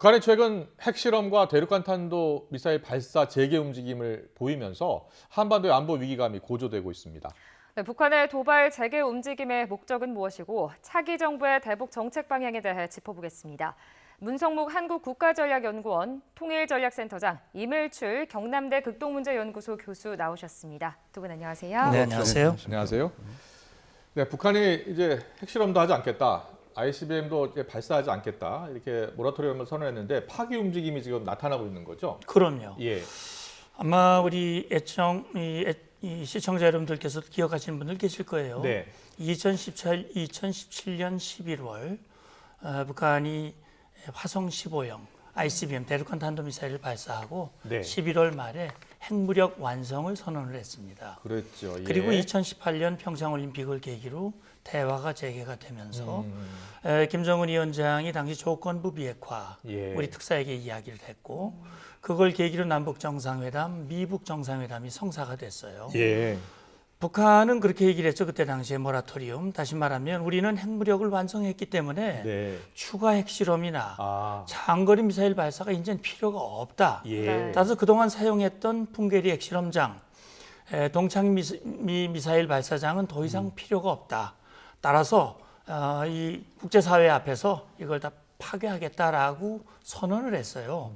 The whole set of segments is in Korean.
북한이 최근 핵실험과 대륙간 탄도 미사일 발사 재개 움직임을 보이면서 한반도의 안보 위기감이 고조되고 있습니다. 네, 북한의 도발 재개 움직임의 목적은 무엇이고 차기 정부의 대북 정책 방향에 대해 짚어보겠습니다. 문성묵 한국국가전략연구원 통일전략센터장, 이밀출 경남대 극동문제연구소 교수 나오셨습니다. 두 분 안녕하세요. 네, 안녕하세요. 안녕하세요. 네, 북한이 이제 핵실험도 하지 않겠다, ICBM도 이제 발사하지 않겠다 이렇게 모라토리엄을 선언했는데 파기 움직임이 지금 나타나고 있는 거죠? 그럼요. 예. 아마 우리 이 시청자 여러분들께서도 기억하시는 분들 계실 거예요. 네. 2017년 11월 북한이 화성 15형 ICBM 대륙간 탄도미사일을 발사하고 네. 11월 말에 핵무력 완성을 선언을 했습니다. 그랬죠. 예. 그리고 2018년 평창올림픽을 계기로 대화가 재개가 되면서 김정은 위원장이 당시 조건부 비핵화 예. 우리 특사에게 이야기를 했고 그걸 계기로 남북 정상회담, 미북 정상회담이 성사가 됐어요. 예. 북한은 그렇게 얘기를 했죠. 그때 당시에 모라토리움. 다시 말하면 우리는 핵무력을 완성했기 때문에 네. 추가 핵실험이나 아. 장거리 미사일 발사가 이제는 필요가 없다. 예. 따라서 그동안 사용했던 풍계리 핵실험장, 동창 미사일 발사장은 더 이상 필요가 없다. 따라서 이 국제사회 앞에서 이걸 다 파괴하겠다라고 선언을 했어요.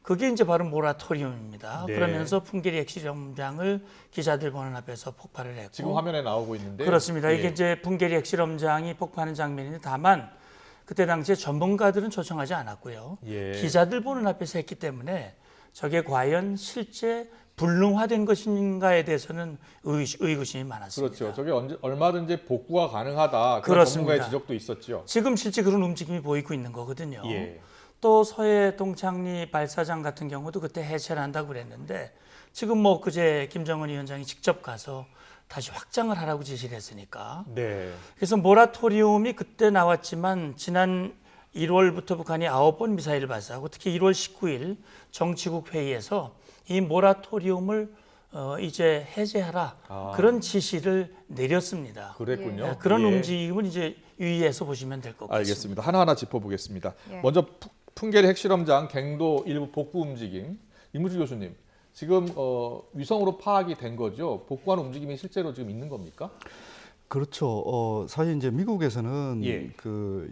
그게 이제 바로 모라토리움입니다. 네. 그러면서 풍계리 핵실험장을 기자들 보는 앞에서 폭발을 했고 지금 화면에 나오고 있는데 그렇습니다. 예. 이게 이제 풍계리 핵실험장이 폭파하는 장면인데 다만 그때 당시에 전문가들은 초청하지 않았고요. 예. 기자들 보는 앞에서 했기 때문에 저게 과연 실제 불능화된 것인가에 대해서는 의구심이 많았습니다. 그렇죠. 저게 얼마든지 복구가 가능하다. 그런 그렇습니다. 전문가의 지적도 있었죠. 지금 실제 그런 움직임이 보이고 있는 거거든요. 예. 또 서해 동창리 발사장 같은 경우도 그때 해체를 한다고 그랬는데 지금 뭐 그제 김정은 위원장이 직접 가서 다시 확장을 하라고 지시를 했으니까 네. 그래서 모라토리움이 그때 나왔지만 지난 1월부터 북한이 9번 미사일을 발사하고 특히 1월 19일 정치국 회의에서 이 모라토리움을 이제 해제하라 그런 지시를 내렸습니다. 그랬군요. 그런 예. 움직임은 이제 유의해서 보시면 될 것 같습니다. 알겠습니다. 하나하나 짚어보겠습니다. 예. 먼저 풍계리 핵실험장 갱도 일부 복구 움직임. 이무주 교수님, 지금 위성으로 파악이 된 거죠? 복구하는 움직임이 실제로 지금 있는 겁니까? 그렇죠. 사실 이제 미국에서는 예. 그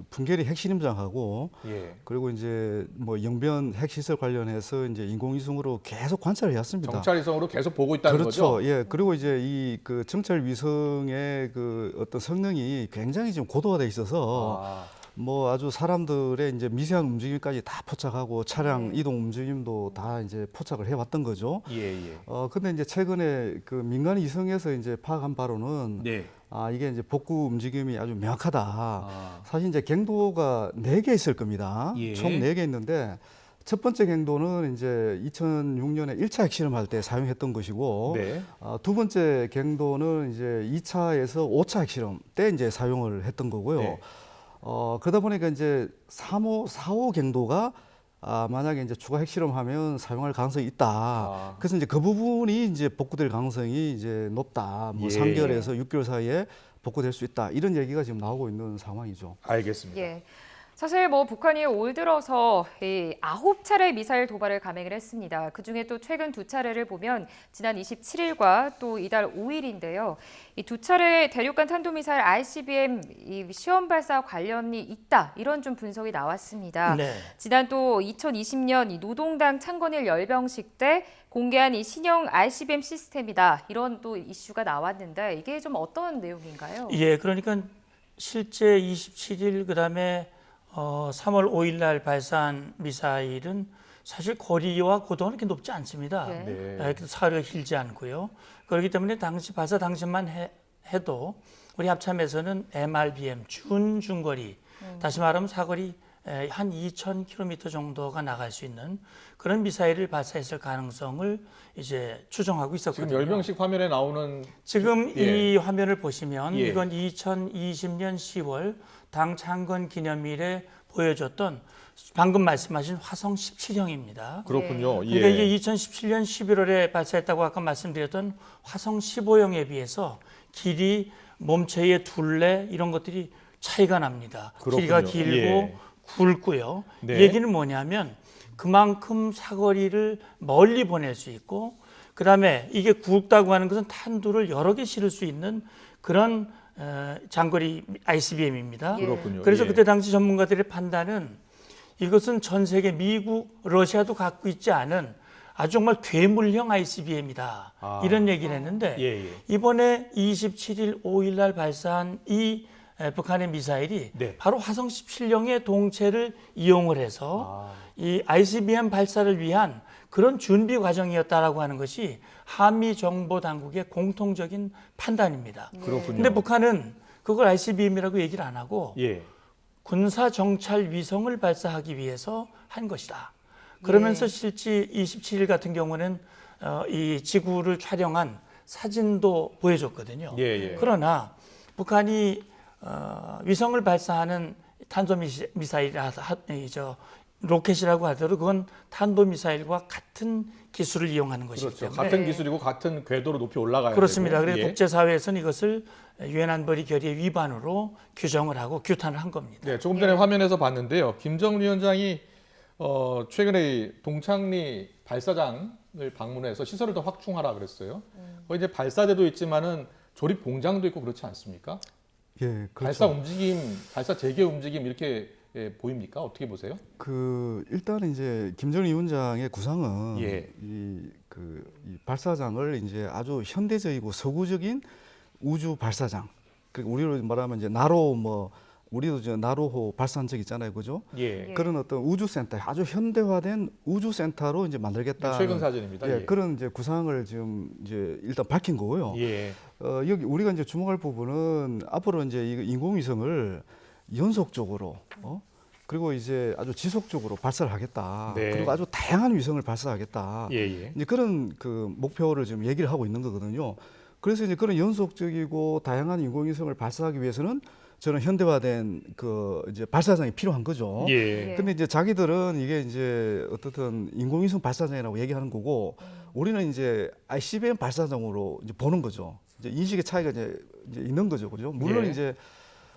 풍계리 핵실험장하고 예. 그리고 이제 뭐 영변 핵시설 관련해서 이제 인공위성으로 계속 관찰을 해왔습니다. 정찰 위성으로 계속 보고 있다는 그렇죠. 거죠? 예. 그리고 이제 이 그 정찰 위성의 그 어떤 성능이 굉장히 지금 고도화 돼 있어서 뭐 아주 사람들의 이제 미세한 움직임까지 다 포착하고 차량 이동 움직임도 다 이제 포착을 해왔던 거죠. 예, 예. 근데 이제 최근에 그 민간 위성에서 이제 파악한 바로는 네. 이게 이제 복구 움직임이 아주 명확하다. 사실 이제 갱도가 4개 있을 겁니다. 예. 총 4개 있는데 첫 번째 갱도는 이제 2006년에 1차 핵실험할 때 사용했던 것이고 네. 두 번째 갱도는 이제 2차에서 5차 핵실험 때 이제 사용을 했던 거고요. 네. 그러다 보니까 이제 3호, 4호 갱도가 만약에 이제 추가 핵실험하면 사용할 가능성이 있다. 그래서 이제 그 부분이 이제 복구될 가능성이 이제 높다. 뭐 예. 3개월에서 6개월 사이에 복구될 수 있다. 이런 얘기가 지금 나오고 있는 상황이죠. 알겠습니다. 예. 사실 뭐 북한이 올 들어서 9차례 미사일 도발을 감행을 했습니다. 그중에 또 최근 2차례를 보면 지난 27일과 또 이달 5일인데요. 이 2차례 대륙간 탄도미사일 ICBM 이 시험 발사 관련이 있다. 이런 좀 분석이 나왔습니다. 네. 지난 또 2020년 이 노동당 창건일 열병식 때 공개한 이 신형 ICBM 시스템이다. 이런 또 이슈가 나왔는데 이게 좀 어떤 내용인가요? 예, 그러니까 실제 27일 그다음에 3월 5일 날 발사한 미사일은 사실 거리와 고도는 그렇게 높지 않습니다. 네. 사거리가 길지 않고요. 그렇기 때문에 발사 당시만 해도 우리 합참에서는 MRBM 준중거리, 다시 말하면 사거리 한 2,000km 정도가 나갈 수 있는 그런 미사일을 발사했을 가능성을 이제 추정하고 있었거든요. 지금 열병식 화면에 나오는 지금 예. 이 화면을 보시면 예. 이건 2020년 10월 당 창건 기념일에 보여줬던 방금 말씀하신 화성 17형입니다. 그렇군요. 예. 그러니까 이게 2017년 11월에 발사했다고 아까 말씀드렸던 화성 15형에 비해서 길이, 몸체의 둘레 이런 것들이 차이가 납니다. 그렇군요. 길이가 길고 예. 굵고요. 네. 이 얘기는 뭐냐면 그만큼 사거리를 멀리 보낼 수 있고 그다음에 이게 굵다고 하는 것은 탄두를 여러 개 실을 수 있는 그런 장거리 ICBM입니다. 예. 그렇군요. 그래서 예. 그때 당시 전문가들의 판단은 이것은 전 세계 미국, 러시아도 갖고 있지 않은 아주 정말 괴물형 ICBM이다. 아. 이런 얘기를 했는데 예, 예. 이번에 27일, 5일 날 발사한 이 북한의 미사일이 네. 바로 화성 17형의 동체를 이용을 해서 아. 이 ICBM 발사를 위한 그런 준비 과정이었다라고 하는 것이 한미 정보 당국의 공통적인 판단입니다. 그렇군요. 근데 북한은 그걸 ICBM이라고 얘기를 안 하고 예. 군사 정찰 위성을 발사하기 위해서 한 것이다. 그러면서 실제 27일 같은 경우는 이 지구를 촬영한 사진도 보여줬거든요. 예, 예. 그러나 북한이 위성을 발사하는 탄도미사일이라 로켓이라고 하더라도 그건 탄도미사일과 같은 기술을 이용하는 것이기 그렇죠. 때문에 같은 기술이고 같은 궤도로 높이 올라가야 그렇습니다. 되고. 그래서 예. 국제사회에서는 이것을 유엔 안보리 결의 위반으로 규정을 하고 규탄을 한 겁니다. 네, 조금 전에 화면에서 봤는데요. 김정은 위원장이 최근에 동창리 발사장을 방문해서 시설을 더 확충하라 그랬어요. 거기 이제 발사대도 있지만은 조립 공장도 있고 그렇지 않습니까? 예, 발사 그렇죠. 움직임, 발사 재개 움직임 이렇게 보입니까? 어떻게 보세요? 일단은 이제 김정은 위원장의 구상은 예. 이 발사장을 이제 아주 현대적이고 서구적인 우주 발사장. 그 우리로 말하면 이제 우리도 이제 나로호 발사한 적 있잖아요, 그죠? 예. 그런 어떤 우주센터, 아주 현대화된 우주센터로 이제 만들겠다. 최근 사진입니다. 예, 예. 그런 이제 구상을 지금 이제 일단 밝힌 거고요. 예. 여기 우리가 이제 주목할 부분은 앞으로 이제 이 인공위성을 연속적으로 그리고 이제 아주 지속적으로 발사를 하겠다. 네. 그리고 아주 다양한 위성을 발사하겠다. 예, 예. 이제 그런 그 목표를 지금 얘기를 하고 있는 거거든요. 그래서 이제 그런 연속적이고 다양한 인공위성을 발사하기 위해서는 저는 현대화된 그 이제 발사장이 필요한 거죠. 예. 근데 이제 자기들은 이게 이제 어떻든 인공위성 발사장이라고 얘기하는 거고 우리는 이제 ICBM 발사장으로 이제 보는 거죠. 이제 인식의 차이가 이제 있는 거죠. 그죠? 물론 예. 이제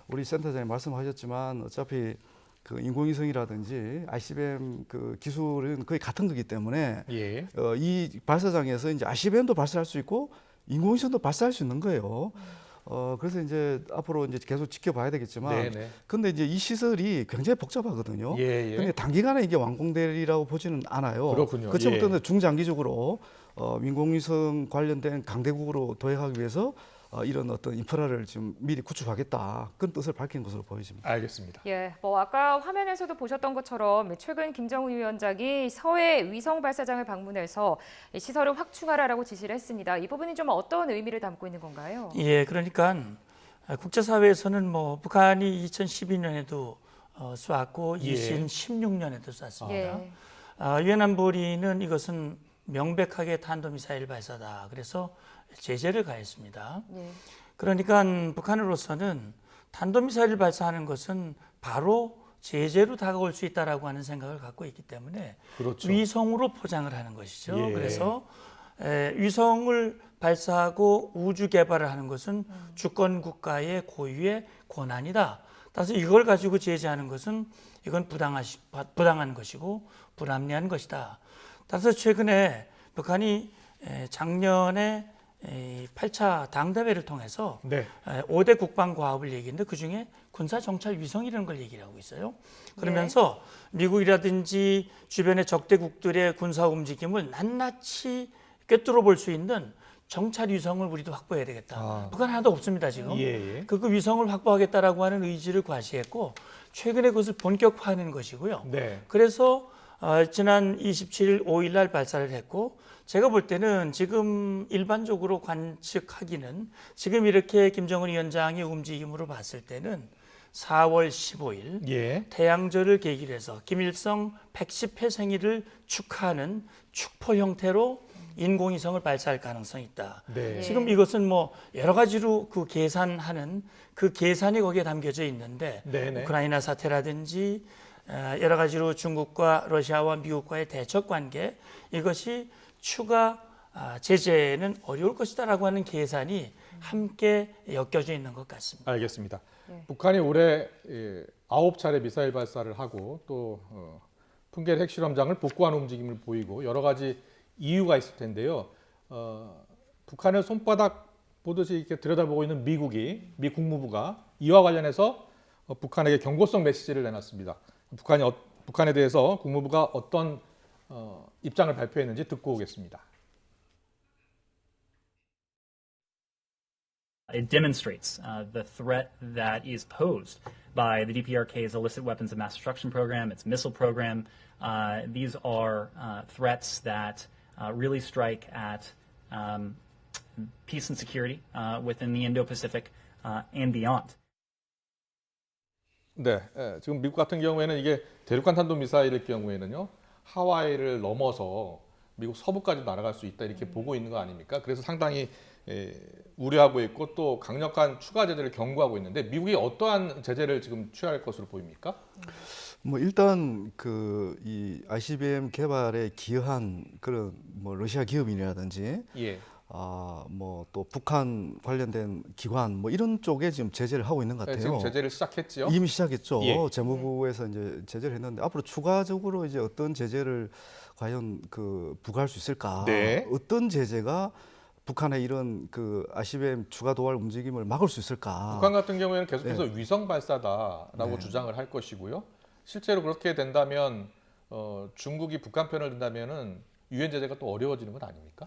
우리 센터장님 말씀하셨지만 어차피 그 인공위성이라든지 ICBM 그 기술은 거의 같은 거기 때문에 예. 이 발사장에서 이제 ICBM도 발사할 수 있고 인공위성도 발사할 수 있는 거예요. 그래서 이제 앞으로 이제 계속 지켜봐야 되겠지만, 네네. 근데 이제 이 시설이 굉장히 복잡하거든요. 예, 예. 근데 단기간에 이게 완공되리라고 보지는 않아요. 그렇군요. 그렇지부터는 예. 중장기적으로 인공위성 관련된 강대국으로 도약하기 위해서 이런 어떤 인프라를 지금 미리 구축하겠다. 그런 뜻을 밝힌 것으로 보여집니다. 알겠습니다. 예, 아까 화면에서도 보셨던 것처럼 최근 김정은 위원장이 서해 위성 발사장을 방문해서 시설을 확충하라라고 지시를 했습니다. 이 부분이 좀 어떤 의미를 담고 있는 건가요? 예, 그러니까 국제사회에서는 북한이 2012년에도 쐈고 예. 2016년에도 쐈습니다. 예. 유엔 안보리는 이것은 명백하게 탄도미사일 발사다. 그래서 제재를 가했습니다. 예. 그러니까 북한으로서는 탄도미사일을 발사하는 것은 바로 제재로 다가올 수 있다라고 하는 생각을 갖고 있기 때문에 그렇죠. 위성으로 포장을 하는 것이죠. 예. 그래서 위성을 발사하고 우주 개발을 하는 것은 주권 국가의 고유의 권한이다. 따라서 이걸 가지고 제재하는 것은 이건 부당한 것이고 불합리한 것이다. 따라서 최근에 북한이 작년에 8차 당대회를 통해서 네. 5대 국방과업을 얘기했는데 그중에 군사정찰 위성이라는 걸 얘기를 하고 있어요. 그러면서 미국이라든지 주변의 적대국들의 군사 움직임을 낱낱이 꿰뚫어 볼 수 있는 정찰 위성을 우리도 확보해야 되겠다. 북한 하나도 없습니다 지금. 예, 예. 그 위성을 확보하겠다라고 하는 의지를 과시했고 최근에 그것을 본격화하는 것이고요. 네. 그래서 지난 27일 5일 날 발사를 했고 제가 볼 때는 지금 일반적으로 관측하기는 지금 이렇게 김정은 위원장의 움직임으로 봤을 때는 4월 15일 예. 태양절을 계기로 해서 김일성 110회 생일을 축하하는 축포 형태로 인공위성을 발사할 가능성이 있다. 네. 지금 이것은 여러 가지로 그 계산하는 그 계산이 거기에 담겨져 있는데 네네. 우크라이나 사태라든지 여러 가지로 중국과 러시아와 미국과의 대척 관계 이것이 추가 제재는 어려울 것이다라고 하는 계산이 함께 엮여져 있는 것 같습니다. 알겠습니다. 네. 북한이 올해 9차례 미사일 발사를 하고 또 풍계리 핵실험장을 복구하는 움직임을 보이고 여러 가지 이유가 있을 텐데요. 북한을 손바닥 보듯이 이렇게 들여다보고 있는 미 국무부가 이와 관련해서 북한에게 경고성 메시지를 내놨습니다. 북한에 대해서 국무부가 어떤 입장을 발표했는지 듣고 오겠습니다. It demonstrates the threat that is posed by the DPRK's illicit weapons of mass destruction program, its missile program. These are threats that really strike at peace and security within the Indo-Pacific and beyond. 네, 지금 미국 같은 경우에는 이게 대륙간 탄도 미사일일 경우에는요 하와이를 넘어서 미국 서부까지 날아갈 수 있다 이렇게 보고 있는 거 아닙니까? 그래서 상당히 우려하고 있고 또 강력한 추가 제재를 경고하고 있는데 미국이 어떠한 제재를 지금 취할 것으로 보입니까? 뭐 일단 이 ICBM 개발에 기여한 그런 뭐 러시아 기업인이라든지 예. 뭐 또 북한 관련된 기관 뭐 이런 쪽에 지금 제재를 하고 있는 것 같아요. 지금 제재를 시작했지요? 이미 시작했죠. 예. 재무부에서 이제 제재를 했는데 앞으로 추가적으로 이제 어떤 제재를 과연 부과할 수 있을까? 네. 어떤 제재가 북한의 이런 ICBM 추가 도발 움직임을 막을 수 있을까? 북한 같은 경우에는 계속해서 위성 발사다라고 주장을 할 것이고요. 실제로 그렇게 된다면 중국이 북한 편을 든다면은 유엔 제재가 또 어려워지는 것 아닙니까?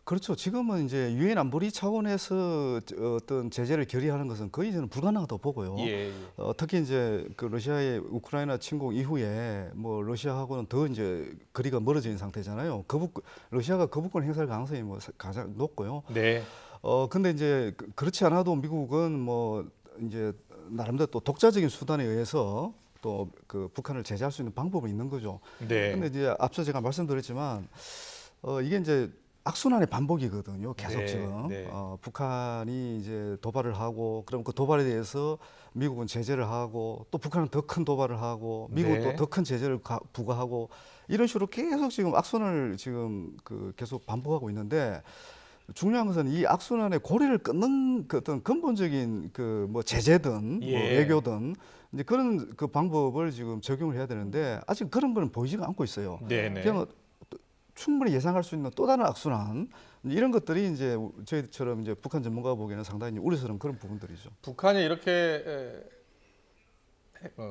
그렇죠. 지금은 이제 유엔 안보리 차원에서 어떤 제재를 결의하는 것은 거의 저는 불가능하다고 보고요. 예. 특히 이제 러시아의 우크라이나 침공 이후에 뭐 러시아하고는 더 이제 거리가 멀어져 있는 상태잖아요. 러시아가 거부권 행사할 가능성이 뭐 가장 높고요. 네. 근데 이제 그렇지 않아도 미국은 뭐 이제 나름대로 또 독자적인 수단에 의해서 또 북한을 제재할 수 있는 방법은 있는 거죠. 네. 근데 이제 앞서 제가 말씀드렸지만 이게 이제 악순환의 반복이거든요. 계속 네, 지금 네. 북한이 이제 도발을 하고 그럼 그 도발에 대해서 미국은 제재를 하고 또 북한은 더 큰 도발을 하고 미국은 네. 또 더 큰 제재를 부과하고 이런 식으로 계속 지금 악순환을 지금 계속 반복하고 있는데 중요한 것은 이 악순환의 고리를 끊는 어떤 근본적인 뭐 제재든 뭐 예. 외교든 이제 그런 방법을 지금 적용을 해야 되는데 아직 그런 거는 보이지가 않고 있어요. 네네. 그냥 충분히 예상할 수 있는 또 다른 악순환 이런 것들이 이제 저희처럼 이제 북한 전문가가 보기에는 상당히 우려스러운 그런 부분들이죠. 북한이 이렇게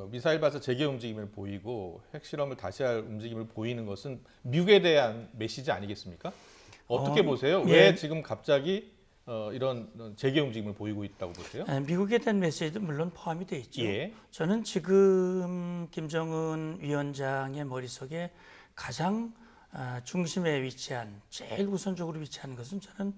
미사일 발사 재개 움직임을 보이고 핵실험을 다시 할 움직임을 보이는 것은 미국에 대한 메시지 아니겠습니까? 어떻게 보세요? 예. 왜 지금 갑자기 이런 재개 움직임을 보이고 있다고 보세요? 미국에 대한 메시지도 물론 포함이 되어 있죠. 예. 저는 지금 김정은 위원장의 머릿속에 가장 중심에 위치한 제일 우선적으로 위치하는 것은 저는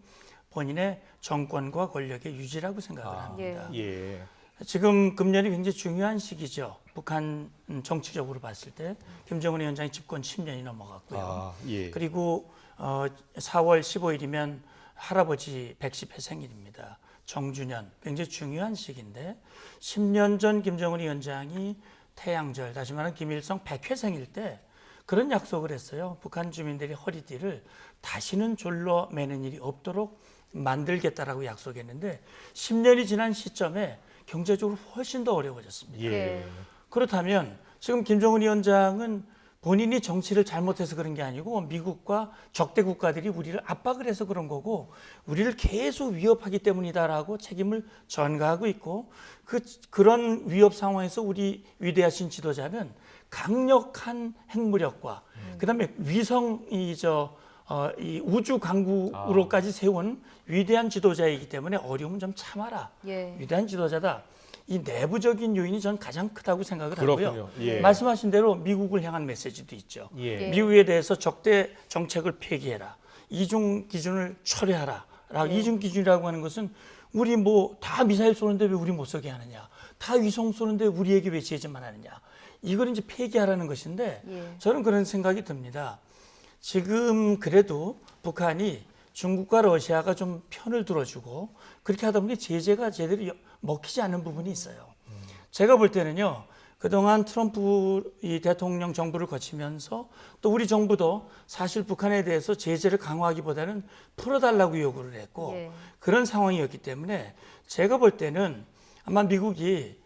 본인의 정권과 권력의 유지라고 생각을 합니다. 예. 지금 금년이 굉장히 중요한 시기죠. 북한 정치적으로 봤을 때 김정은 위원장이 집권 10년이 넘어갔고요. 예. 그리고 4월 15일이면 할아버지 110회 생일입니다. 정주년 굉장히 중요한 시기인데 10년 전 김정은 위원장이 태양절 다시 말하면 김일성 100회 생일 때 그런 약속을 했어요. 북한 주민들의 허리띠를 다시는 졸로 매는 일이 없도록 만들겠다라고 약속했는데 10년이 지난 시점에 경제적으로 훨씬 더 어려워졌습니다. 예. 그렇다면 지금 김정은 위원장은 본인이 정치를 잘못해서 그런 게 아니고 미국과 적대 국가들이 우리를 압박을 해서 그런 거고 우리를 계속 위협하기 때문이다라고 책임을 전가하고 있고 그런 위협 상황에서 우리 위대하신 지도자는 강력한 핵무력과 그다음에 이 우주 강국으로까지 세운 위대한 지도자이기 때문에 어려움은 좀 참아라. 예. 위대한 지도자다. 이 내부적인 요인이 전 가장 크다고 생각을 하고요. 그렇군요. 예. 말씀하신 대로 미국을 향한 메시지도 있죠. 예. 미국에 대해서 적대 정책을 폐기해라. 이중 기준을 철회하라. 이중 기준이라고 하는 것은 우리 뭐 다 미사일 쏘는데 왜 우리 못 쏘게 하느냐. 다 위성 쏘는데 우리에게 왜 제재만 하느냐. 이걸 이제 폐기하라는 것인데 저는 그런 생각이 듭니다. 지금 그래도 북한이 중국과 러시아가 좀 편을 들어주고 그렇게 하다 보니 제재가 제대로 먹히지 않는 부분이 있어요. 제가 볼 때는요. 그동안 트럼프 이 대통령 정부를 거치면서 또 우리 정부도 사실 북한에 대해서 제재를 강화하기보다는 풀어달라고 요구를 했고 예. 그런 상황이었기 때문에 제가 볼 때는 아마 미국이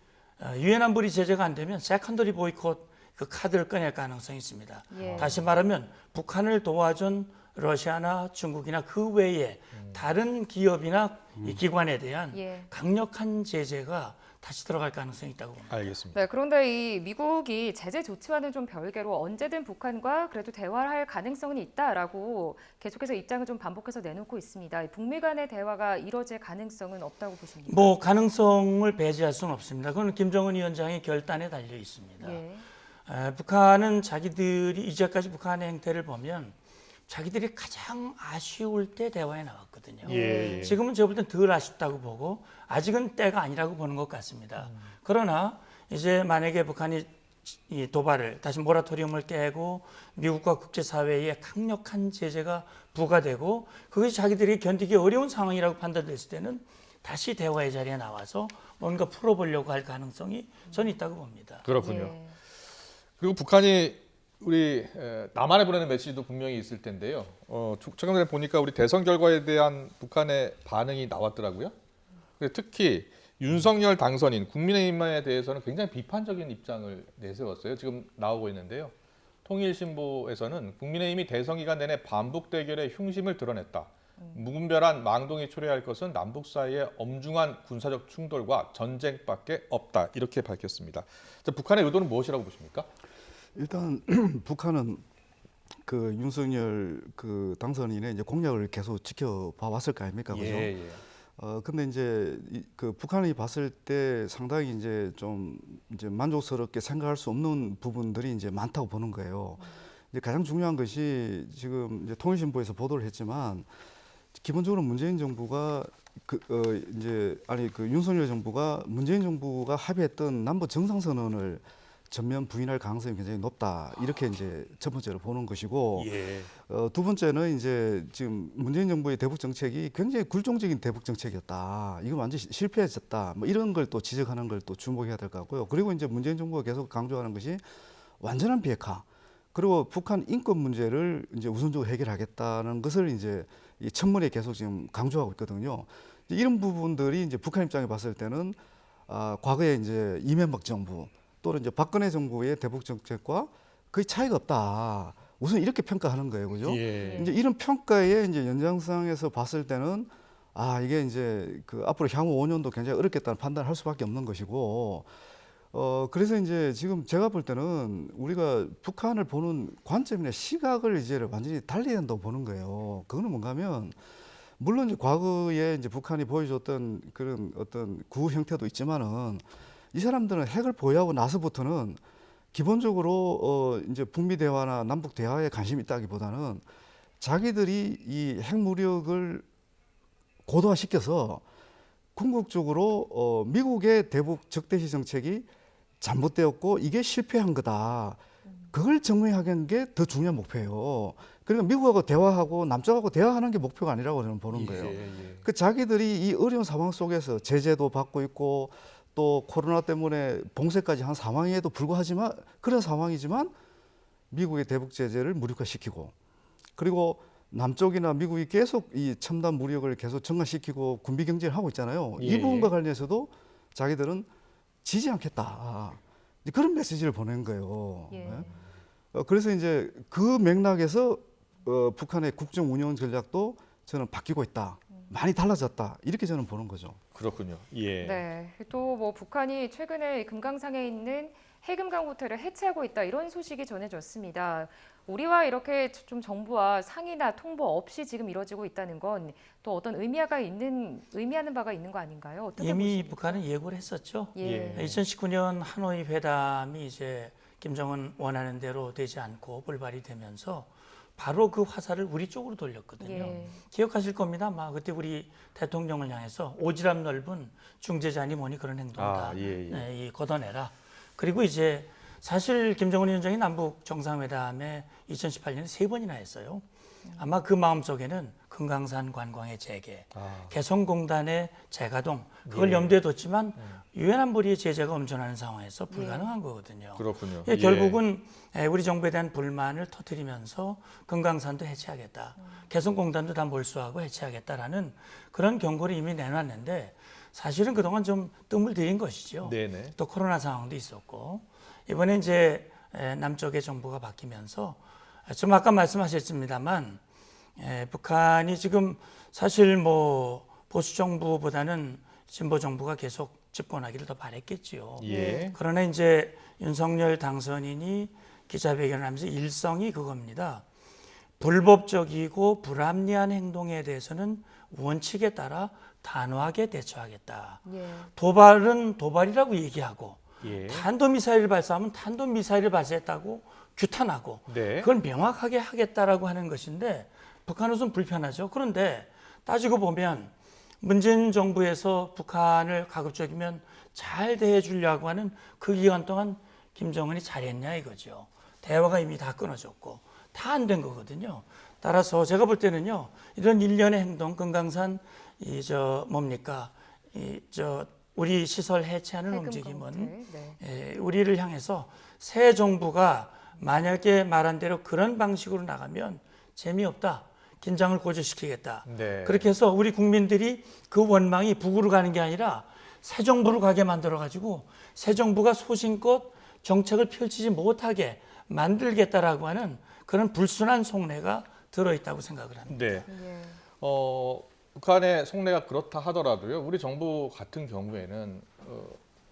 유엔 안보리 제재가 안 되면 세컨더리 보이콧 그 카드를 꺼낼 가능성이 있습니다. 예. 다시 말하면 북한을 도와준 러시아나 중국이나 그 외에 다른 기업이나 이 기관에 대한 예. 강력한 제재가 다시 들어갈 가능성이 있다고 봅니다. 알겠습니다. 네, 그런데 이 미국이 제재 조치와는 좀 별개로 언제든 북한과 그래도 대화를 할 가능성은 있다라고 계속해서 입장을 좀 반복해서 내놓고 있습니다. 북미 간의 대화가 이뤄질 가능성은 없다고 보십니까? 뭐 가능성을 배제할 수는 없습니다. 그건 김정은 위원장의 결단에 달려 있습니다. 예. 북한은 자기들이 이제까지 북한의 행태를 보면 자기들이 가장 아쉬울 때 대화에 나왔거든요. 예. 지금은 제가 볼 땐 덜 아쉽다고 보고 아직은 때가 아니라고 보는 것 같습니다. 그러나 이제 만약에 북한이 이 도발을 다시 모라토리움을 깨고 미국과 국제사회에 강력한 제재가 부과되고 그것이 자기들이 견디기 어려운 상황이라고 판단됐을 때는 다시 대화의 자리에 나와서 뭔가 풀어보려고 할 가능성이 저는 있다고 봅니다. 그렇군요. 예. 그리고 북한이 우리 남한에 보내는 메시지도 분명히 있을 텐데요. 최근에 보니까 우리 대선 결과에 대한 북한의 반응이 나왔더라고요. 특히 윤석열 당선인 국민의힘에 대해서는 굉장히 비판적인 입장을 내세웠어요. 지금 나오고 있는데요. 통일신보에서는 국민의힘이 대선 기간 내내 반북 대결의 흉심을 드러냈다. 무분별한 망동이 초래할 것은 남북 사이의 엄중한 군사적 충돌과 전쟁밖에 없다. 이렇게 밝혔습니다. 북한의 의도는 무엇이라고 보십니까? 일단 북한은 그 윤석열 그 당선인의 이제 공약을 계속 지켜봐 왔을 거 아닙니까, 그죠? 예. 근데 이제 그 북한이 봤을 때 상당히 이제 좀 이제 만족스럽게 생각할 수 없는 부분들이 이제 많다고 보는 거예요. 이제 가장 중요한 것이 지금 이제 통일신보에서 보도를 했지만 기본적으로 문재인 정부가 그 윤석열 정부가 문재인 정부가 합의했던 남북 정상선언을 전면 부인할 가능성이 굉장히 높다. 이렇게 이제 첫 번째로 보는 것이고, 두 번째는 이제 지금 문재인 정부의 대북 정책이 굉장히 굴종적인 대북 정책이었다. 이거 완전히 실패했었다. 뭐 이런 걸 또 지적하는 걸 또 주목해야 될 것 같고요. 그리고 이제 문재인 정부가 계속 강조하는 것이 완전한 비핵화. 그리고 북한 인권 문제를 이제 우선적으로 해결하겠다는 것을 이제 이 청문회에 계속 지금 강조하고 있거든요. 이런 부분들이 이제 북한 입장에 봤을 때는 과거에 이제 이명박 정부 또는 이제 박근혜 정부의 대북 정책과 거의 차이가 없다. 우선 이렇게 평가하는 거예요, 그죠? 이제 이런 평가의 이제 연장선에서 봤을 때는 이게 이제 그 앞으로 향후 5년도 굉장히 어렵겠다는 판단을 할 수밖에 없는 것이고, 그래서 이제 지금 제가 볼 때는 우리가 북한을 보는 관점이나 시각을 이제 완전히 달리해야 한다고 보는 거예요. 그거는 뭔가 하면 물론 이제 과거에 이제 북한이 보여줬던 그런 어떤 구호 형태도 있지만은 이 사람들은 핵을 보유하고 나서부터는 기본적으로 이제 북미 대화나 남북 대화에 관심이 있다기보다는 자기들이 이 핵무력을 고도화시켜서 궁극적으로 미국의 대북 적대시 정책이 잘못되었고 이게 실패한 거다. 그걸 증명하는 게 더 중요한 목표예요. 그러니까 미국하고 대화하고 남쪽하고 대화하는 게 목표가 아니라고 저는 보는 거예요. 그 자기들이 이 어려운 상황 속에서 제재도 받고 있고 또 코로나 때문에 봉쇄까지 한 상황에도 불구하지만 그런 상황이지만 미국의 대북 제재를 무력화시키고 그리고 남쪽이나 미국이 계속 이 첨단 무력을 계속 증가시키고 군비 경쟁을 하고 있잖아요. 이 부분과 관련해서도 자기들은 지지 않겠다. 그런 메시지를 보낸 거예요. 그래서 이제 그 맥락에서 북한의 국정 운영 전략도 저는 바뀌고 있다. 많이 달라졌다. 이렇게 저는 보는 거죠. 그렇군요. 네. 또 뭐 북한이 최근에 금강산에 있는 해금강 호텔을 해체하고 있다 이런 소식이 전해졌습니다. 우리와 이렇게 좀 정부와 상의나 통보 없이 지금 이뤄지고 있다는 건 또 어떤 의미하는 바가 있는 거 아닌가요? 어떻게 이미 보십니까? 북한은 예고를 했었죠. 예. 2019년 하노이 회담이 이제 김정은 원하는 대로 되지 않고 불발이 되면서 바로 그 화살을 우리 쪽으로 돌렸거든요. 기억하실 겁니다. 아마 그때 우리 대통령을 향해서 오지랖 넓은 중재자니 뭐니 그런 행동이다. 네, 걷어내라. 그리고 이제 사실 김정은 위원장이 남북 정상회담에 2018년에 3번이나 했어요. 아마 그 마음속에는 그 금강산 관광의 재개, 아. 개성공단의 재가동 그걸 예. 염두에 뒀지만 유엔 안보리의 제재가 엄존하는 상황에서 불가능한 거거든요. 그렇군요. 예, 결국은 우리 정부에 대한 불만을 터뜨리면서 금강산도 해체하겠다, 개성공단도 다 몰수하고 해체하겠다라는 그런 경고를 이미 내놨는데 사실은 그동안 좀 뜸을 들인 것이죠. 네네. 또 코로나 상황도 있었고 이번에 이제 남쪽의 정부가 바뀌면서 좀 아까 말씀하셨습니다만 북한이 지금 사실 뭐 보수 정부보다는 진보 정부가 계속 집권하기를 더 바랬겠지요. 예. 그러나 이제 윤석열 당선인이 기자회견을 하면서 일성이 그겁니다. 불법적이고 불합리한 행동에 대해서는 원칙에 따라 단호하게 대처하겠다. 예. 도발은 도발이라고 얘기하고 예. 탄도미사일을 발사하면 탄도미사일을 발사했다고 규탄하고 네. 그걸 명확하게 하겠다라고 하는 것인데 북한으로서는 불편하죠. 그런데 따지고 보면 문재인 정부에서 북한을 가급적이면 잘 대해주려고 하는 그 기간 동안 김정은이 잘했냐 이거죠. 대화가 이미 다 끊어졌고 다 안 된 거거든요. 따라서 제가 볼 때는요, 이런 일련의 행동, 금강산 우리 시설 해체하는 움직임은 네. 우리를 향해서 새 정부가 만약에 말한 대로 그런 방식으로 나가면 재미없다, 긴장을 고조시키겠다. 네. 그렇게 해서 우리 국민들이 그 원망이 북으로 가는 게 아니라 새 정부로 가게 만들어가지고 새 정부가 소신껏 정책을 펼치지 못하게 만들겠다라고 하는 그런 불순한 속내가 들어있다고 생각을 합니다. 네. 예. 북한의 속내가 그렇다 하더라도요. 우리 정부 같은 경우에는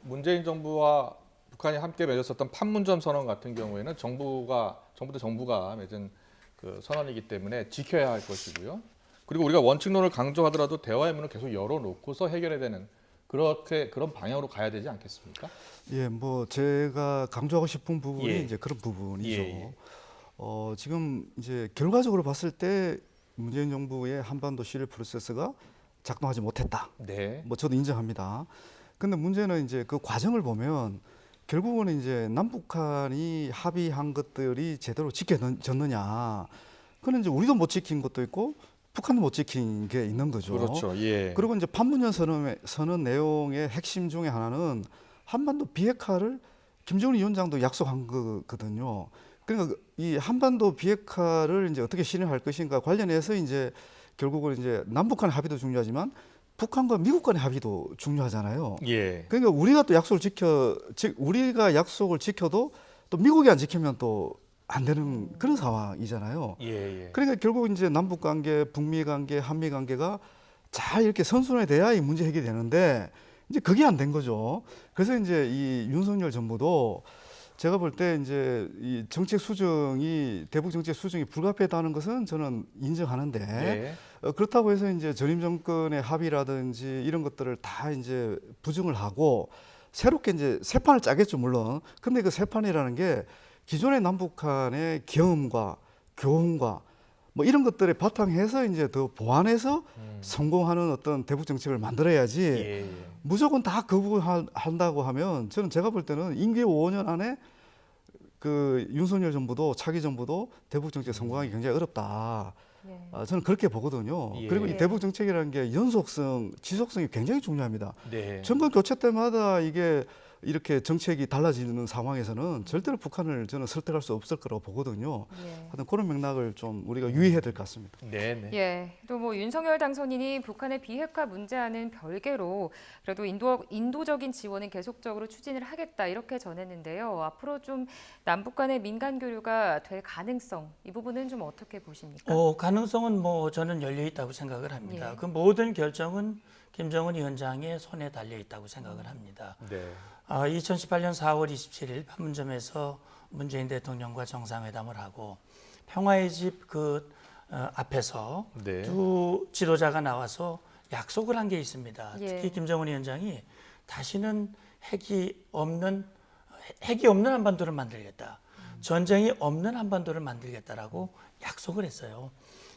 문재인 정부와 북한이 함께 맺었었던 판문점 선언 같은 경우에는 정부 대 정부가 맺은 그 선언이기 때문에 지켜야 할 것이고요. 그리고 우리가 원칙론을 강조하더라도 대화의 문을 계속 열어놓고서 해결해야 되는 그런 방향으로 가야 되지 않겠습니까? 예, 뭐 제가 강조하고 싶은 부분이 예. 이제 그런 부분이죠. 예. 지금 이제 결과적으로 봤을 때 문재인 정부의 한반도 실효 프로세스가 작동하지 못했다. 네. 뭐 저도 인정합니다. 근데 문제는 이제 그 과정을 보면 결국은 이제 남북한이 합의한 것들이 제대로 지켜졌느냐. 그는 이제 우리도 못 지킨 것도 있고 북한도 못 지킨 게 있는 거죠. 그렇죠. 예. 그리고 이제 판문점 선언 내용의 핵심 중에 하나는 한반도 비핵화를 김정은 위원장도 약속한 거거든요. 그러니까 이 한반도 비핵화를 이제 어떻게 실현할 것인가 관련해서 이제 결국은 이제 남북한 합의도 중요하지만 북한과 미국 간의 합의도 중요하잖아요. 예. 그러니까 우리가 또 우리가 약속을 지켜도 또 미국이 안 지키면 또 안 되는 그런 상황이잖아요. 예. 그러니까 결국 이제 남북 관계, 북미 관계, 한미 관계가 잘 이렇게 선순환돼야 이 문제 해결이 되는데 이제 그게 안 된 거죠. 그래서 이제 이 윤석열 정부도 제가 볼 때 이제 이 정책 수정이 대북 정책 수정이 불가피하다는 것은 저는 인정하는데 네. 그렇다고 해서 이제 전임 정권의 합의라든지 이런 것들을 다 이제 부정을 하고 새롭게 이제 새 판을 짜겠죠 물론. 근데 그 새 판이라는 게 기존의 남북한의 경험과 교훈과 뭐 이런 것들에 바탕해서 이제 더 보완해서 성공하는 어떤 대북 정책을 만들어야지 예. 무조건 다 거부한다고 하면 제가 볼 때는 임기 5년 안에 그 윤석열 정부도 차기 정부도 대북 정책 성공하기 굉장히 어렵다. 예. 저는 그렇게 보거든요. 예. 그리고 이 대북 정책이라는 게 연속성, 지속성이 굉장히 중요합니다. 네. 정권 교체 때마다 이게 이렇게 정책이 달라지는 상황에서는 절대로 북한을 저는 설득할 수 없을 거라고 보거든요. 예. 하여튼 그런 맥락을 좀 우리가 유의해야 될 것 같습니다. 네. 예, 또 뭐 윤석열 당선인이 북한의 비핵화 문제와는 별개로 그래도 인도적인 지원은 계속적으로 추진을 하겠다 이렇게 전했는데요. 앞으로 좀 남북 간의 민간 교류가 될 가능성 이 부분은 좀 어떻게 보십니까? 가능성은 뭐 저는 열려 있다고 생각을 합니다. 예. 그 모든 결정은 김정은 위원장의 손에 달려 있다고 생각을 합니다. 네. 2018년 4월 27일 판문점에서 문재인 대통령과 정상회담을 하고 평화의 집 앞에서 네. 두 지도자가 나와서 약속을 한 게 있습니다. 예. 특히 김정은 위원장이 다시는 핵이 없는 한반도를 만들겠다. 전쟁이 없는 한반도를 만들겠다라고 약속을 했어요.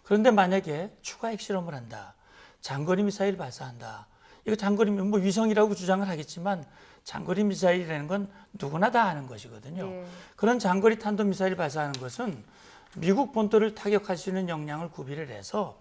그런데 만약에 추가 핵실험을 한다. 장거리 미사일 발사한다. 이거 장거리 뭐 위성이라고 주장을 하겠지만 장거리 미사일이라는 건 누구나 다 아는 것이거든요. 예. 그런 장거리 탄도 미사일 발사하는 것은 미국 본토를 타격할 수 있는 역량을 구비를 해서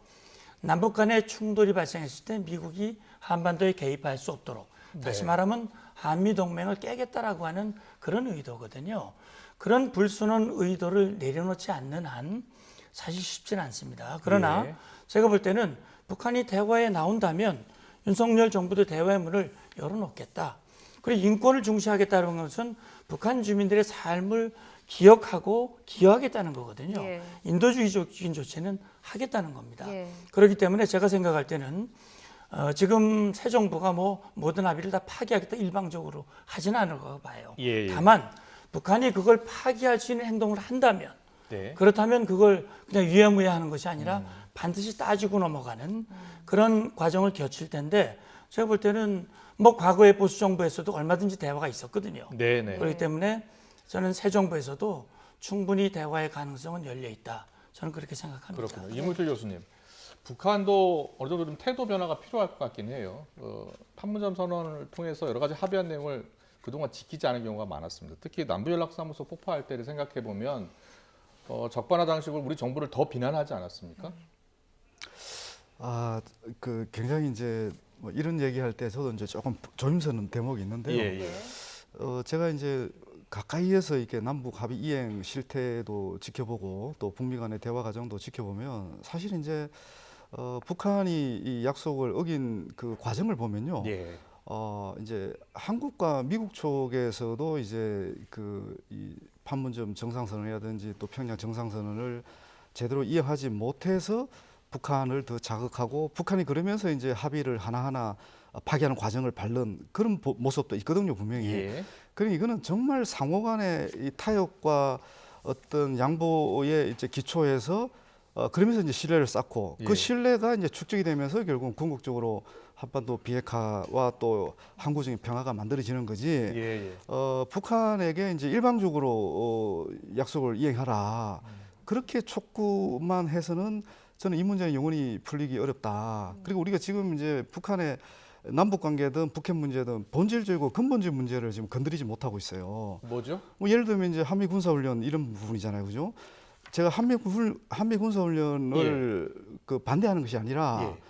남북 간의 충돌이 발생했을 때 미국이 한반도에 개입할 수 없도록 다시 말하면 한미 동맹을 깨겠다라고 하는 그런 의도거든요. 그런 불순한 의도를 내려놓지 않는 한 사실 쉽지는 않습니다. 그러나 예. 제가 볼 때는 북한이 대화에 나온다면 윤석열 정부도 대화의 문을 열어놓겠다. 그리고 인권을 중시하겠다는 것은 북한 주민들의 삶을 기억하고 기여하겠다는 거거든요. 예. 인도주의적인 조치는 하겠다는 겁니다. 예. 그렇기 때문에 제가 생각할 때는 지금 새 정부가 뭐 모든 합의를 다 파기하겠다 일방적으로 하지는 않을 거라고 봐요. 예, 예. 다만 북한이 그걸 파기할 수 있는 행동을 한다면 네. 그렇다면 그걸 그냥 유야무야하는 것이 아니라 반드시 따지고 넘어가는 그런 과정을 거칠 텐데 제가 볼 때는 뭐 과거의 보수 정부에서도 얼마든지 대화가 있었거든요. 네네. 그렇기 때문에 저는 새 정부에서도 충분히 대화의 가능성은 열려 있다. 저는 그렇게 생각합니다. 그렇군요. 이물길 교수님, 북한도 어느 정도 좀 태도 변화가 필요할 것 같긴 해요. 판문점 선언을 통해서 여러 가지 합의한 내용을 그동안 지키지 않은 경우가 많았습니다. 특히 남부연락사무소 폭파할 때를 생각해 보면 적반하장식으로 우리 정부를 더 비난하지 않았습니까? 그 굉장히 이제 뭐 이런 얘기할 때 저도 이제 조금 조심스러운 대목이 있는데요. 예. 제가 이제 가까이에서 이렇게 남북 합의 이행 실태도 지켜보고 또 북미 간의 대화 과정도 지켜보면 사실 이제 북한이 이 약속을 어긴 그 과정을 보면요. 예. 이제 한국과 미국 쪽에서도 이제 이 판문점 정상선언이라든지 또 평양 정상선언을 제대로 이행하지 못해서 북한을 더 자극하고 북한이 그러면서 이제 합의를 하나하나 파기하는 과정을 밟는 그런 모습도 있거든요, 분명히. 예. 그러니 이거는 정말 상호 간의 이 타협과 어떤 양보의 이제 기초에서 그러면서 이제 신뢰를 쌓고 예. 그 신뢰가 이제 축적이 되면서 결국 궁극적으로 한반도 비핵화와 또 항구적인 평화가 만들어지는 거지. 예. 북한에게 이제 일방적으로 약속을 이행하라. 그렇게 촉구만 해서는 저는 이 문제는 영원히 풀리기 어렵다. 그리고 우리가 지금 이제 북한의 남북 관계든 북핵 문제든 본질적이고 근본적 문제를 지금 건드리지 못하고 있어요. 뭐죠? 뭐 예를 들면 이제 한미 군사 훈련 이런 부분이잖아요, 그죠? 제가 한미 군사 훈련을 그 반대하는 것이 아니라 예.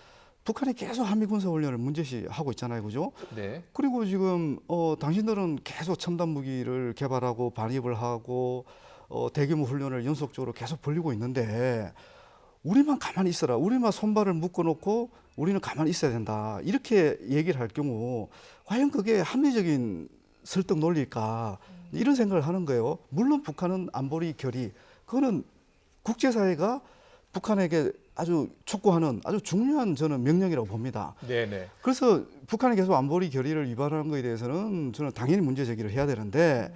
북한이 계속 한미 군사 훈련을 문제시하고 있잖아요, 그죠? 네. 그리고 지금 당신들은 계속 첨단 무기를 개발하고 반입을 하고 대규모 훈련을 연속적으로 계속 벌리고 있는데 우리만 가만히 있어라. 우리만 손발을 묶어놓고 우리는 가만히 있어야 된다. 이렇게 얘기를 할 경우 과연 그게 합리적인 설득 논리일까? 이런 생각을 하는 거예요. 물론 북한은 안보리 결의, 그거는 국제사회가 북한에게 아주 촉구하는 아주 중요한 저는 명령이라고 봅니다. 네네. 그래서 북한이 계속 안보리 결의를 위반하는 것에 대해서는 저는 당연히 문제 제기를 해야 되는데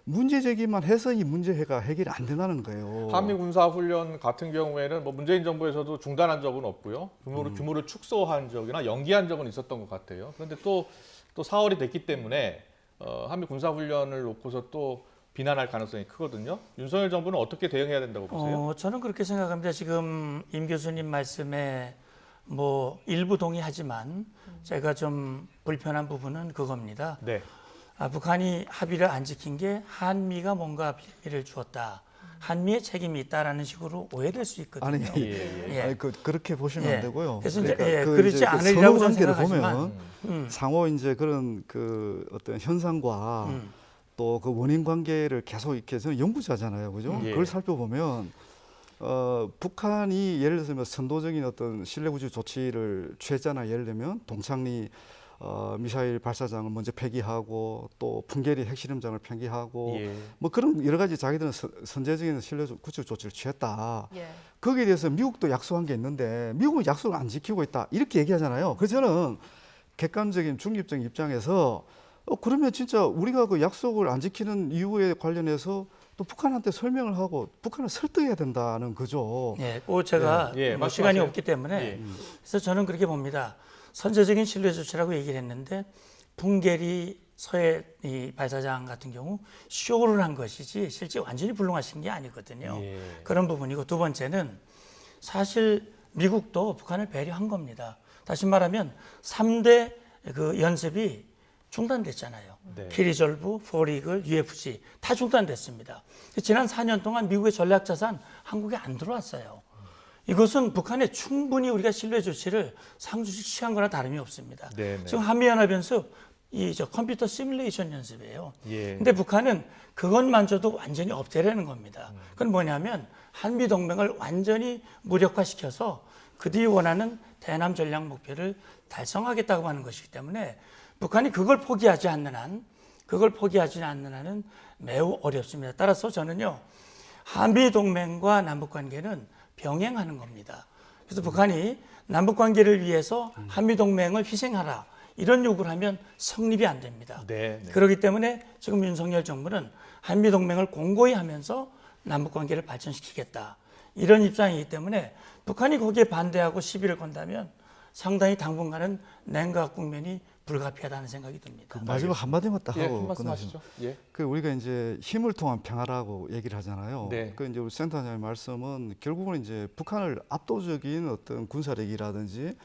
문제 제기만 해서 이 문제가 해결이 안 된다는 거예요. 한미 군사 훈련 같은 경우에는 뭐 문재인 정부에서도 중단한 적은 없고요. 규모를 축소한 적이나 연기한 적은 있었던 것 같아요. 그런데 또 4월이 됐기 때문에 한미 군사 훈련을 놓고서 또 비난할 가능성이 크거든요. 윤석열 정부는 어떻게 대응해야 된다고 보세요? 저는 그렇게 생각합니다. 지금 임 교수님 말씀에 뭐 일부 동의하지만 제가 좀 불편한 부분은 그겁니다. 네. 북한이 합의를 안 지킨 게 한미가 뭔가 피해를 주었다. 한미의 책임이 있다라는 식으로 오해될 수 있거든요. 아니, 예. 아니 그렇게 보시면 예. 안 되고요. 그래서 이제 그 그렇지 이제 않으리라고 저는 선후 관계를 생각하지만 보면 상호 이제 그런 그 어떤 현상과 또 그 원인 관계를 계속 이렇게 저는 연구자잖아요, 그죠? 예. 그걸 살펴보면 북한이 예를 들면 선도적인 어떤 실내구조 조치를 취했잖아요. 예를 들면 동창리 미사일 발사장을 먼저 폐기하고 또 풍계리 핵실험장을 폐기하고 예. 뭐 그런 여러 가지 자기들은 선제적인 실내 구축 조치를 취했다. 예. 거기에 대해서 미국도 약속한 게 있는데 미국은 약속을 안 지키고 있다. 이렇게 얘기하잖아요. 그래서 저는 객관적인 중립적인 입장에서 그러면 진짜 우리가 그 약속을 안 지키는 이유에 관련해서 또 북한한테 설명을 하고 북한을 설득해야 된다는 거죠. 예, 그 제가 예, 뭐 시간이 말씀하세요. 없기 때문에 예. 그래서 저는 그렇게 봅니다. 선제적인 신뢰 조치라고 얘기를 했는데 풍계리 서해 이 발사장 같은 경우 쇼를 한 것이지 실제 완전히 불능하신 게 아니거든요. 예. 그런 부분이고 두 번째는 사실 미국도 북한을 배려한 겁니다. 다시 말하면 3대 그 연습이 중단됐잖아요. 네. 키리졸브, 포리글, UFC 다 중단됐습니다. 지난 4년 동안 미국의 전략자산 한국에 안 들어왔어요. 이것은 북한에 충분히 우리가 신뢰 조치를 상주식 취한 거나 다름이 없습니다. 네네. 지금 한미연합연습 저 컴퓨터 시뮬레이션 연습이에요. 예. 근데 북한은 그것만저도 완전히 없애려는 겁니다. 그건 뭐냐면 한미 동맹을 완전히 무력화시켜서 그들이 원하는 대남 전략 목표를 달성하겠다고 하는 것이기 때문에 북한이 그걸 포기하지 않는 한은 매우 어렵습니다. 따라서 저는요, 한미 동맹과 남북 관계는 병행하는 겁니다. 그래서 북한이 남북 관계를 위해서 한미 동맹을 희생하라 이런 요구를 하면 성립이 안 됩니다. 네. 그렇기 때문에 지금 윤석열 정부는 한미 동맹을 공고히 하면서 남북 관계를 발전시키겠다 이런 입장이기 때문에 북한이 거기에 반대하고 시비를 건다면 상당히 당분간은 냉각 국면이 불가피하다는 생각이 듭니다. 마지막 한마디만 딱 예, 하고 한 말씀 끝내시죠. 하시죠. 예. 그 우리가 이제 힘을 통한 평화라고 얘기를 하잖아요. 네. 그 이제 우리 센터장의 말씀은 결국은 이제 북한을 압도적인 어떤 군사력이라든지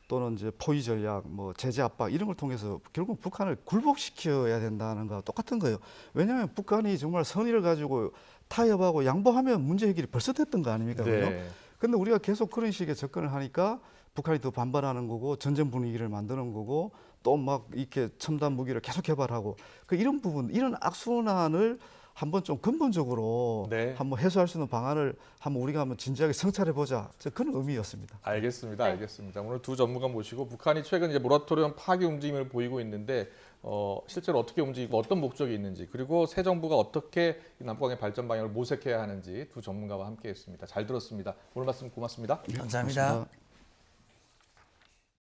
또는 이제 포위 전략, 뭐 제재 압박 이런 걸 통해서 결국 북한을 굴복시켜야 된다는 거와 똑같은 거예요. 왜냐하면 북한이 정말 선의를 가지고 타협하고 양보하면 문제 해결이 벌써 됐던 거 아닙니까? 그죠? 네. 근데 우리가 계속 그런 식의 접근을 하니까 북한이 더 반발하는 거고 전쟁 분위기를 만드는 거고 또 막 이렇게 첨단 무기를 계속 개발하고 그 이런 부분 이런 악순환을 한번 좀 근본적으로 네. 한번 해소할 수 있는 방안을 한번 우리가 한번 진지하게 성찰해 보자 그런 의미였습니다. 알겠습니다. 네. 알겠습니다. 오늘 두 전문가 모시고 북한이 최근 이제 모라토리엄 파기 움직임을 보이고 있는데 실제로 어떻게 움직이고 어떤 목적이 있는지 그리고 새 정부가 어떻게 이 남북관계 발전 방향을 모색해야 하는지 두 전문가와 함께했습니다. 잘 들었습니다. 오늘 말씀 고맙습니다. 감사합니다. 고맙습니다.